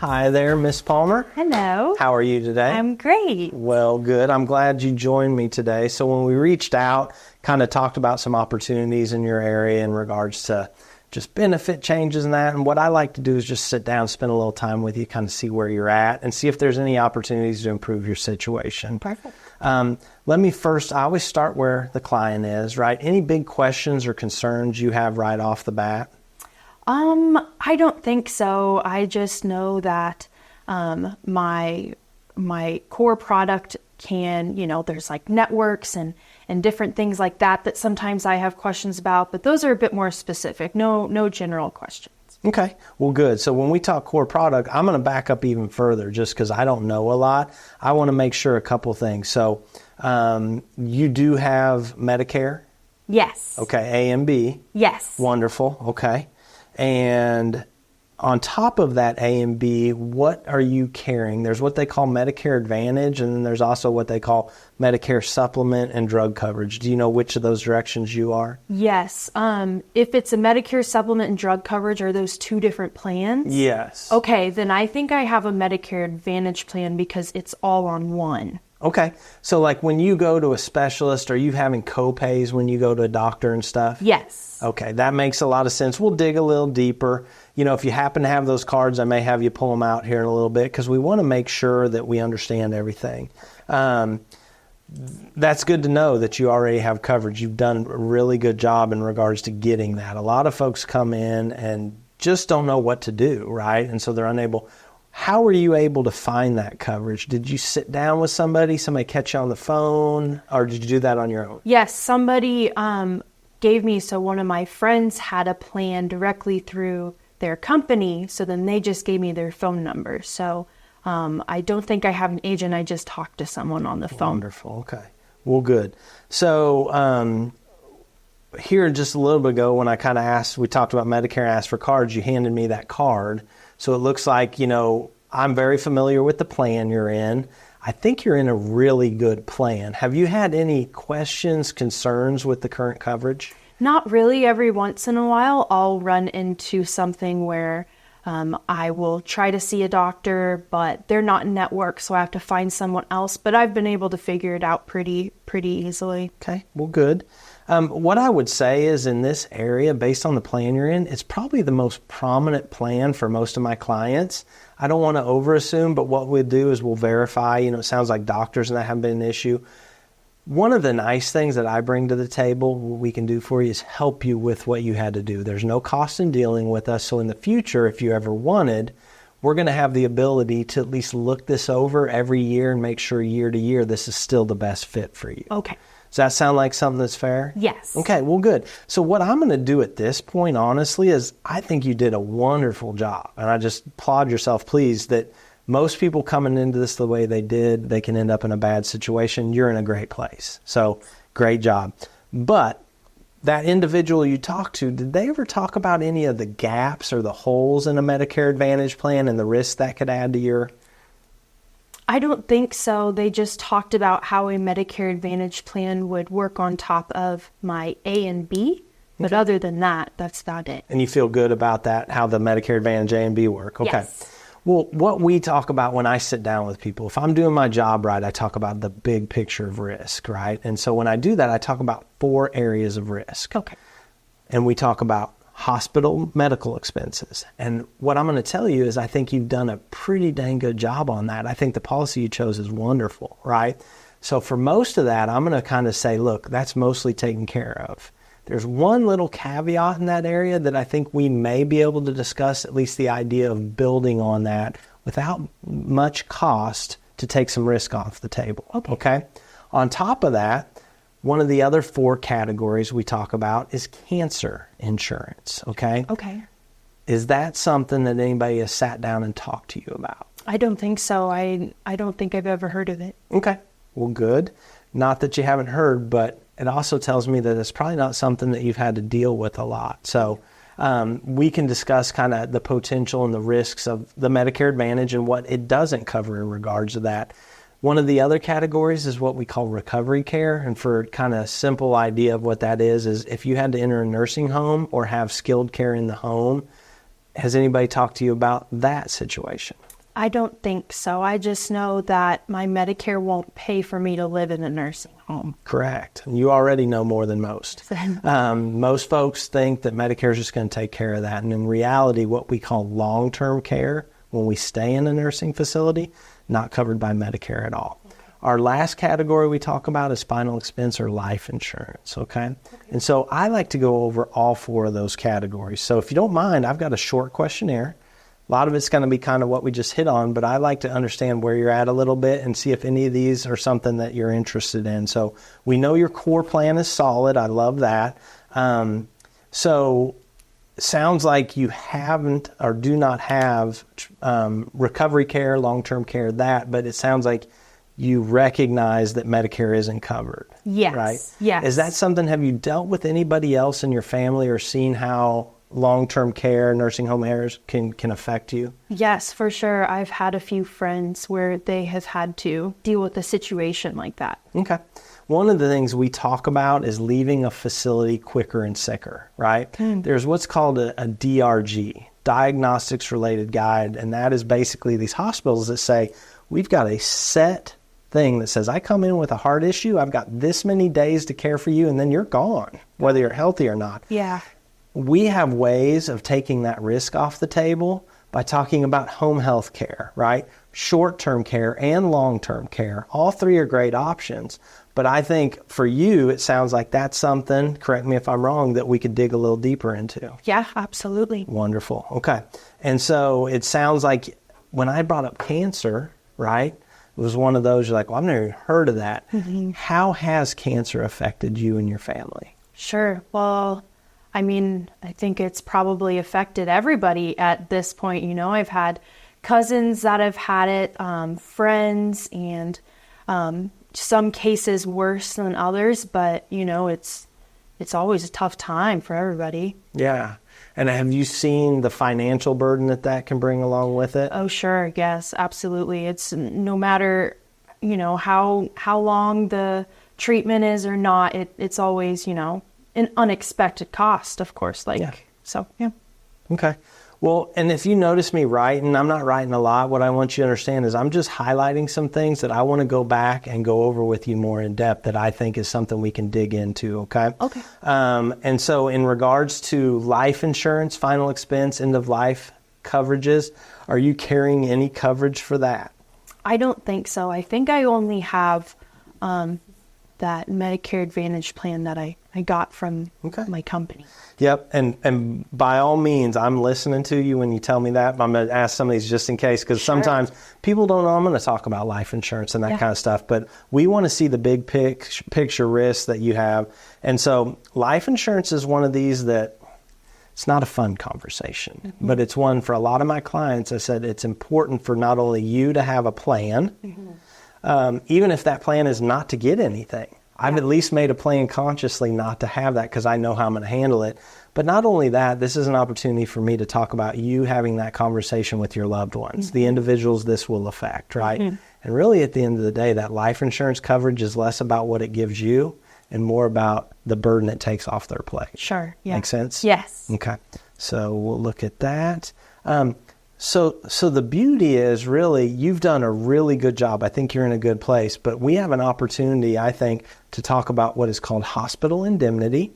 Hi there, Miss Palmer. Hello. How are you today? I'm great. Well, good. I'm glad you joined me today. So when we reached out, kind of talked about some opportunities in your area in regards to just benefit changes and that. And what I like to do is just sit down, spend a little time with you, kind of see where you're at and see if there's any opportunities to improve your situation. Perfect. Let me first, I always start where the client is, right? Any big questions or concerns you have right off the bat? I don't think so. I just know that my core product can, there's like networks and different things like that sometimes I have questions about, but those are a bit more specific. No general questions. Okay, well, good. So when we talk core product, I'm going to back up even further just because I don't know a lot. I want to make sure a couple things. So you do have Medicare? Yes. Okay, A and B? Yes. Wonderful, okay. And on top of that A and B, what are you carrying? There's what they call Medicare Advantage, and then there's also what they call Medicare Supplement and drug coverage. Do you know which of those directions you are? Yes. If it's a Medicare Supplement and drug coverage, are those two different plans? Yes. Okay, then I think I have a Medicare Advantage plan because it's all on one. Okay. So like when you go to a specialist, are you having co-pays when you go to a doctor and stuff? Yes. Okay, that makes a lot of sense. We'll dig a little deeper. If you happen to have those cards, I may have you pull them out here in a little bit because we want to make sure that we understand everything. That's good to know that you already have coverage. You've done a really good job in regards to getting that. A lot of folks come in and just don't know what to do, right? And so they're unable. How were you able to find that coverage? Did you sit down with somebody catch you on the phone, or did you do that on your own? Yes, somebody gave me, so one of my friends had a plan directly through their company, so then they just gave me their phone number. So I don't think I have an agent, I just talked to someone on the phone. Wonderful, okay. Well, good. So here just a little bit ago when I kind of we talked about Medicare and asked for cards, you handed me that card. So it looks like, I'm very familiar with the plan you're in. I think you're in a really good plan. Have you had any questions, concerns with the current coverage? Not really. Every once in a while, I'll run into something where I will try to see a doctor, but they're not in network, so I have to find someone else. But I've been able to figure it out pretty easily. Okay, well, good. What I would say is in this area, based on the plan you're in, it's probably the most prominent plan for most of my clients. I don't want to overassume, but what we'll do is we'll verify. It sounds like doctors and that haven't been an issue. One of the nice things that I bring to the table, what we can do for you is help you with what you had to do. There's no cost in dealing with us. So in the future, if you ever wanted, we're going to have the ability to at least look this over every year and make sure year to year this is still the best fit for you. Okay. Does that sound like something that's fair? Yes. Okay, well, good. So what I'm going to do at this point, honestly, is I think you did a wonderful job. And I just applaud yourself, please, that most people coming into this the way they did, they can end up in a bad situation. You're in a great place. So great job. But that individual you talked to, did they ever talk about any of the gaps or the holes in a Medicare Advantage plan and the risks that could add to your... I don't think so. They just talked about how a Medicare Advantage plan would work on top of my A and B. But Okay. other than that, that's about it. And you feel good about that, how the Medicare Advantage A and B work? Okay. Yes. Well, what we talk about when I sit down with people, if I'm doing my job right, I talk about the big picture of risk, right? And so when I do that, I talk about 4 areas of risk. Okay. And we talk about hospital medical expenses. And what I'm going to tell you is I think you've done a pretty dang good job on that. I think the policy you chose is wonderful, right? So for most of that, I'm going to kind of say, look, that's mostly taken care of. There's one little caveat in that area that I think we may be able to discuss, at least the idea of building on that without much cost to take some risk off the table. Okay? On top of that, one of the other 4 categories we talk about is cancer insurance. Okay? Okay. Is that something that anybody has sat down and talked to you about? I don't think so. I don't think I've ever heard of it. Okay. Well, good. Not that you haven't heard, but it also tells me that it's probably not something that you've had to deal with a lot. So we can discuss kind of the potential and the risks of the Medicare Advantage and what it doesn't cover in regards to that. One of the other categories is what we call recovery care. And for kind of simple idea of what that is if you had to enter a nursing home or have skilled care in the home, has anybody talked to you about that situation? I don't think so. I just know that my Medicare won't pay for me to live in a nursing home. Correct. You already know more than most. Most folks think that Medicare is just going to take care of that. And in reality, what we call long-term care, when we stay in a nursing facility, not covered by Medicare at all. Our last category we talk about is final expense or life insurance, okay? And so I like to go over all 4 of those categories. So if you don't mind, I've got a short questionnaire. A lot of it's going to be kind of what we just hit on, but I like to understand where you're at a little bit and see if any of these are something that you're interested in. So we know your core plan is solid. I love that. So sounds like you haven't or do not have recovery care, long-term care, but it sounds like you recognize that Medicare isn't covered. Yes. Right? Yes. Is that something, have you dealt with anybody else in your family or seen how long-term care, nursing home errors can affect you? Yes, for sure. I've had a few friends where they have had to deal with a situation like that. Okay. One of the things we talk about is leaving a facility quicker and sicker, right? There's what's called a DRG, Diagnostics Related Guide, and that is basically these hospitals that say, we've got a set thing that says, I come in with a heart issue, I've got this many days to care for you, and then you're gone, whether you're healthy or not. Yeah. We have ways of taking that risk off the table by talking about home health care, right? Short-term care and long-term care. All 3 are great options. But I think for you, it sounds like that's something, correct me if I'm wrong, that we could dig a little deeper into. Yeah, absolutely. Wonderful. Okay. And so it sounds like when I brought up cancer, right, it was one of those, you're like, well, I've never even heard of that. How has cancer affected you and your family? Sure. Well, I mean, I think it's probably affected everybody at this point. You know, I've had cousins that have had it, friends, and some cases worse than others. But, you know, it's always a tough time for everybody. Yeah. And have you seen the financial burden that can bring along with it? Oh, sure. Yes, absolutely. It's no matter, you know, how long the treatment is or not, it's always, you know, an unexpected cost, of course. So, yeah. Okay. Well, and if you notice me writing, I'm not writing a lot. What I want you to understand is I'm just highlighting some things that I want to go back and go over with you more in depth that I think is something we can dig into, okay? Okay. And so in regards to life insurance, final expense, end of life coverages, are you carrying any coverage for that? I don't think so. I think I only have that Medicare Advantage plan that I got from my company. Yep, and by all means, I'm listening to you when you tell me that. But I'm going to ask some of these just in case, because sometimes people don't know I'm going to talk about life insurance and that kind of stuff. But we want to see the big picture risks that you have. And so life insurance is one of these that it's not a fun conversation, but it's one for a lot of my clients. I said it's important for not only you to have a plan, even if that plan is not to get anything. I've at least made a plan consciously not to have that because I know how I'm going to handle it. But not only that, this is an opportunity for me to talk about you having that conversation with your loved ones, the individuals this will affect, right? And really at the end of the day, that life insurance coverage is less about what it gives you and more about the burden it takes off their plate. Sure. Yeah. Make sense? Yes. Okay. So we'll look at that. So the beauty is really you've done a really good job. I think you're in a good place, but we have an opportunity, I think, to talk about what is called hospital indemnity.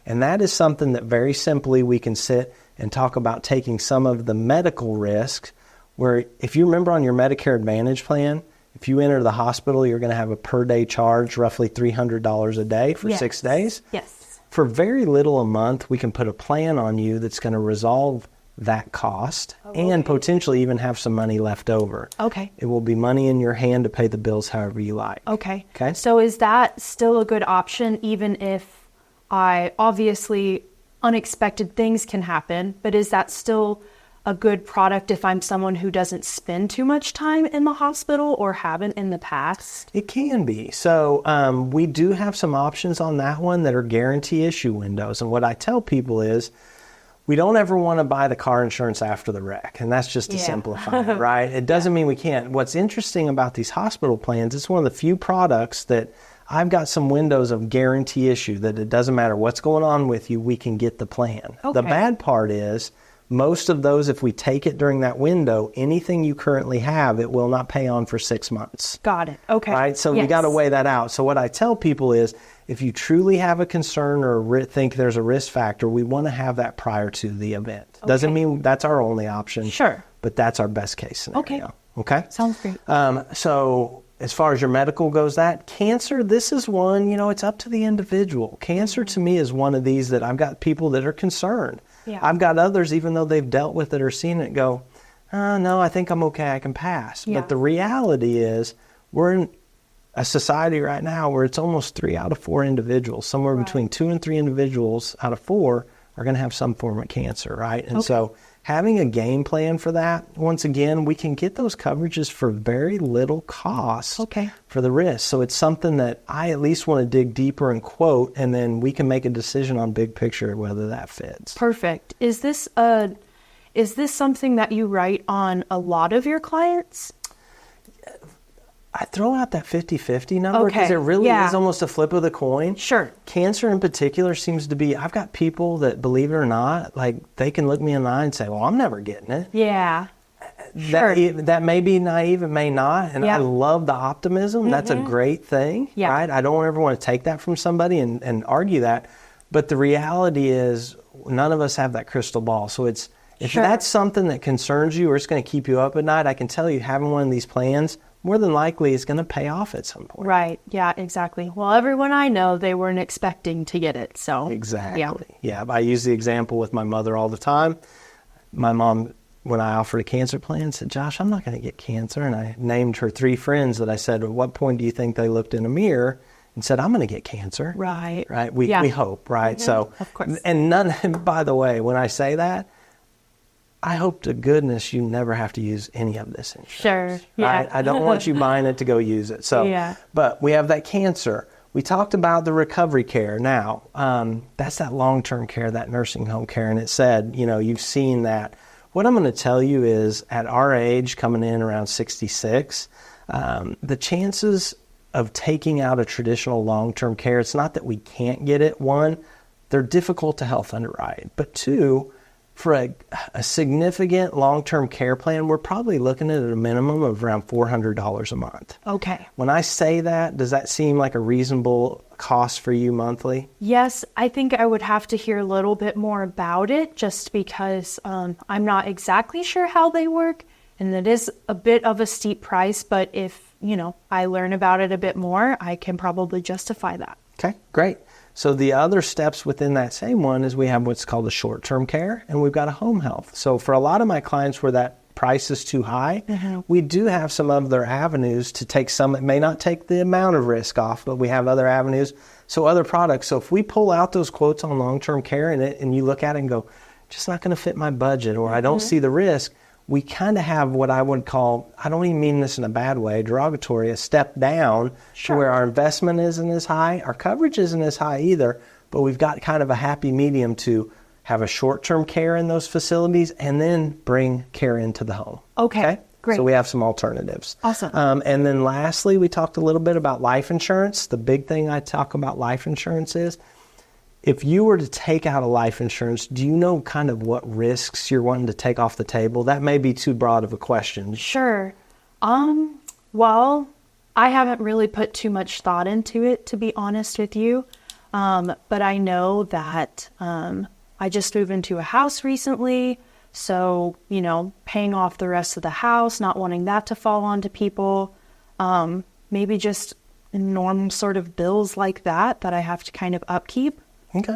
And that is something that very simply we can sit and talk about taking some of the medical risks where if you remember on your Medicare Advantage plan, if you enter the hospital, you're going to have a per day charge, roughly $300 a day for 6 days. Yes. For very little a month, we can put a plan on you that's going to resolve that cost and potentially even have some money left over. Okay. It will be money in your hand to pay the bills however you like. Okay. Okay. So is that still a good option even if obviously unexpected things can happen, but is that still a good product if I'm someone who doesn't spend too much time in the hospital or haven't in the past? It can be. So we do have some options on that one that are guarantee issue windows. And what I tell people is we don't ever want to buy the car insurance after the wreck. And that's just to simplify it, right? It doesn't mean we can't. What's interesting about these hospital plans, it's one of the few products that I've got some windows of guarantee issue that it doesn't matter what's going on with you, we can get the plan. The bad part is Most of those, if we take it during that window, anything you currently have, it will not pay on for 6 months. Got it. Okay. Right? So we got to weigh that out. So what I tell people is, if you truly have a concern or think there's a risk factor, we want to have that prior to the event. Doesn't mean that's our only option. Sure. But that's our best case scenario. Okay? Sounds great. So as far as your medical goes, that cancer, this is one, it's up to the individual. Cancer to me is one of these that I've got people that are concerned. Yeah. I've got others, even though they've dealt with it or seen it, go, no, I think I'm okay, I can pass. Yeah. But the reality is we're in a society right now where it's almost 3 out of 4 individuals, somewhere between 2 and 3 individuals out of 4 are going to have some form of cancer, right? And so having a game plan for that, once again, we can get those coverages for very little cost for the risk. So it's something that I at least want to dig deeper and quote, and then we can make a decision on big picture whether that fits. Perfect. Is this something that you write on a lot of your clients? I throw out that 50-50 number because it really is almost a flip of the coin. Sure. Cancer in particular seems to be, I've got people that, believe it or not, like they can look me in the eye and say, well, I'm never getting it. Yeah. Sure. That may be naive, it may not. And I love the optimism. That's a great thing, right? I don't ever want to take that from somebody and argue that. But the reality is none of us have that crystal ball. So if that's something that concerns you or it's going to keep you up at night, I can tell you having one of these plans more than likely is going to pay off at some point. Right. Yeah, exactly. Well, everyone I know, they weren't expecting to get it. So exactly. Yeah. I use the example with my mother all the time. My mom, when I offered a cancer plan, said, Josh, I'm not going to get cancer. And I named her 3 friends that I said, at what point do you think they looked in a mirror and said, I'm going to get cancer? Right. Right. We hope, right? So, of course. And by the way, when I say that, I hope to goodness you never have to use any of this insurance. Sure. Yeah. Right? I don't want you buying it to go use it. So, but we have that cancer. We talked about the recovery care. Now, that's that long-term care, that nursing home care. And it said, you've seen that. What I'm going to tell you is at our age, coming in around 66, the chances of taking out a traditional long-term care, it's not that we can't get it. 1, they're difficult to health underwrite. But 2, for a significant long-term care plan, we're probably looking at a minimum of around $400 a month. Okay. When I say that, does that seem like a reasonable cost for you monthly? Yes, I think I would have to hear a little bit more about it just because I'm not exactly sure how they work. And it is a bit of a steep price, but if, I learn about it a bit more, I can probably justify that. Okay, great. So the other steps within that same one is we have what's called a short-term care, and we've got a home health. So for a lot of my clients where that price is too high, we do have some other avenues to take some. It may not take the amount of risk off, but we have other avenues. So other products. So if we pull out those quotes on long-term care and you look at it and go, just not going to fit my budget, or I don't see the risk, we kind of have what I would call, I don't even mean this in a bad way, derogatory, a step down to where our investment isn't as high, our coverage isn't as high either, but we've got kind of a happy medium to have a short-term care in those facilities and then bring care into the home. Okay? Great. So we have some alternatives. Awesome. And then lastly, we talked a little bit about life insurance. The big thing I talk about life insurance is, if you were to take out a life insurance, do you know kind of what risks you're wanting to take off the table? That may be too broad of a question. Sure. Well, I haven't really put too much thought into it, to be honest with you. But I know that I just moved into a house recently. So, paying off the rest of the house, not wanting that to fall onto people. Maybe just normal sort of bills like that I have to kind of upkeep. Okay.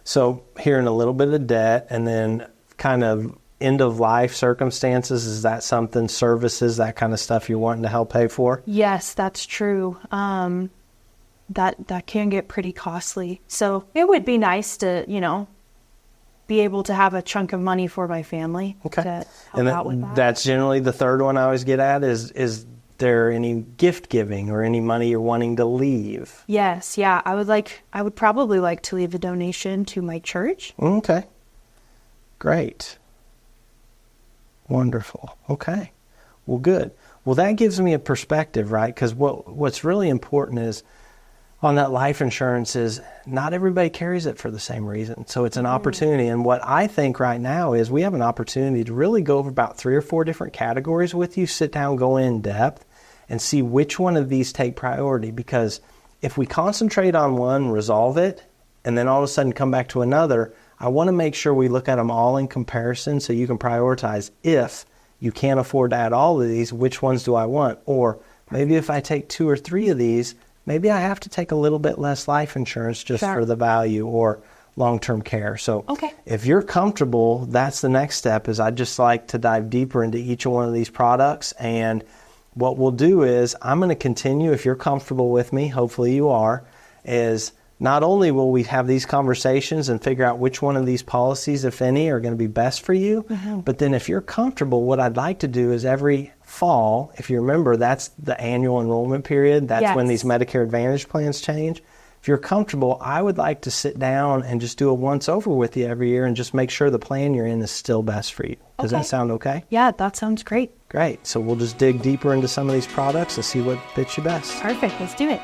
So hearing a little bit of debt and then kind of end of life circumstances, is that something, services, that kind of stuff you're wanting to help pay for? Yes, that's true. That can get pretty costly. So it would be nice to, be able to have a chunk of money for my family to help out with that. That's generally the third one I always get at is there any gift giving or any money you're wanting to leave? Yes, yeah. I would probably like to leave a donation to my church. Okay. Great. Wonderful. Okay. Well, good. Well, that gives me a perspective, right? Because what's really important is on that life insurance is not everybody carries it for the same reason. So it's an opportunity. And what I think right now is we have an opportunity to really go over about 3 or 4 different categories with you, sit down, go in depth, and see which one of these take priority. Because if we concentrate on one, resolve it, and then all of a sudden come back to another, I want to make sure we look at them all in comparison so you can prioritize. If you can't afford to add all of these, which ones do I want? Or maybe if I take 2 or 3 of these, maybe I have to take a little bit less life insurance just Sure. for the value or long-term care. So Okay. if you're comfortable, that's the next step. Is I'd just like to dive deeper into each one of these products. And what we'll do is I'm going to continue, if you're comfortable with me, hopefully you are, is not only will we have these conversations and figure out which one of these policies, if any, are going to be best for you, but then if you're comfortable, what I'd like to do is every fall, if you remember, that's the annual enrollment period. That's when Yes. these Medicare Advantage plans change. If you're comfortable, I would like to sit down and just do a once over with you every year and just make sure the plan you're in is still best for you. Does Okay. that sound okay? Yeah, that sounds great. Great. So we'll just dig deeper into some of these products and see what fits you best. Perfect. Let's do it.